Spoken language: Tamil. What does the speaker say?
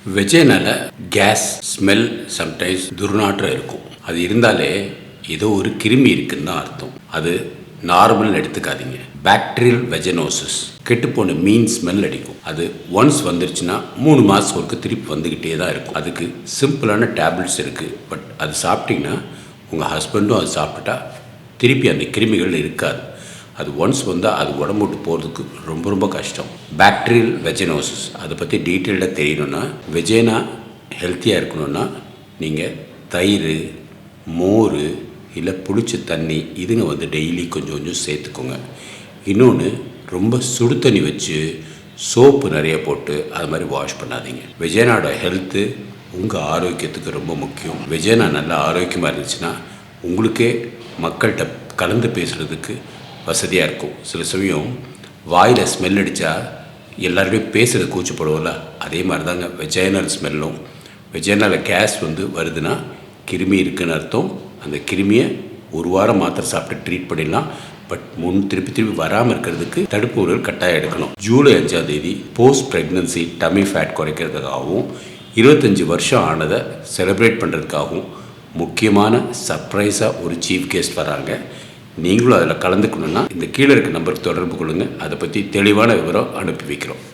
வெஜ்ஜனால கேஸ் ஸ்மெல் சம்டைம்ஸ் துர்நாற்றம் இருக்கும். அது இருந்தாலே ஏதோ ஒரு கிருமி இருக்குன்னு தான் அர்த்தம். அது நார்மல் எடுத்துக்காதீங்க. பாக்டீரியல் வெஜனோசிஸ், கெட்டுப்போன மீன் ஸ்மெல் அடிக்கும். அது ஒன்ஸ் வந்துருச்சுன்னா 3 மாதம் ஒருக்கு திருப்பி வந்துக்கிட்டே தான் இருக்கும். அதுக்கு சிம்பிளான டேப்லெட்ஸ் இருக்குது. பட் அது சாப்பிட்டீங்கன்னா உங்கள் ஹஸ்பண்டும் அது சாப்பிட்டா திருப்பி அந்த கிருமிகள் இருக்காது. அது ஒன்ஸ் வந்தால் அது உடம்பு விட்டு போகிறதுக்கு ரொம்ப ரொம்ப கஷ்டம். பாக்டீரியல் வெஜனோசிஸ் அதை பற்றி டீட்டெயில்டாக தெரியணுன்னா, வெஜேனா ஹெல்த்தியாக இருக்கணும்னா நீங்கள் தயிர், மோர் இல்லை புளிச்ச தண்ணி இதுங்க டெய்லி கொஞ்சம் கொஞ்சம் சேர்த்துக்கோங்க. இன்னொன்று, ரொம்ப சுடு தண்ணி வச்சு சோப்பு நிறைய போட்டு அது மாதிரி வாஷ் பண்ணாதீங்க. வெஜேனாவோட ஹெல்த்து உங்கள் ஆரோக்கியத்துக்கு ரொம்ப முக்கியம். வெஜேனா நல்லா ஆரோக்கியமாக இருந்துச்சுன்னா உங்களுக்கே மக்கள்கிட்ட கலந்து பேசுகிறதுக்கு வசதியாக இருக்கும். சில சமயம் வாயில் ஸ்மெல் அடித்தா எல்லாருமே பேசுகிறது கூச்சப்படுவோம்ல, அதே மாதிரி தாங்க வெஜைனல் ஸ்மெல்லும். வெஜைனல் கேஸ் வருதுன்னா கிருமி இருக்குன்னு அர்த்தம். அந்த கிருமியை ஒரு வாரம் மாத்திரை சாப்பிட்டு ட்ரீட் பண்ணிடலாம். பட் திருப்பி வராமல் இருக்கிறதுக்கு தடுப்பு ஊழல் கட்டாயம் எடுக்கணும். ஜூலை 5ஆம் தேதி போஸ்ட் ப்ரெக்னன்சி டம்மி ஃபேட் குறைக்கிறதுக்காகவும் 25 வருஷம் ஆனதை செலிப்ரேட் பண்ணுறதுக்காகவும் முக்கியமான சர்ப்ரைஸாக ஒரு சீஃப் கெஸ்ட் வராங்க. நீங்களும் அதில் கலந்துக்கணுன்னா இந்த கீழே இருக்க நம்பருக்கு தொடர்பு கொள்ளுங்கள். அதை பற்றி தெளிவான விவரம் அனுப்பி வைக்கிறோம்.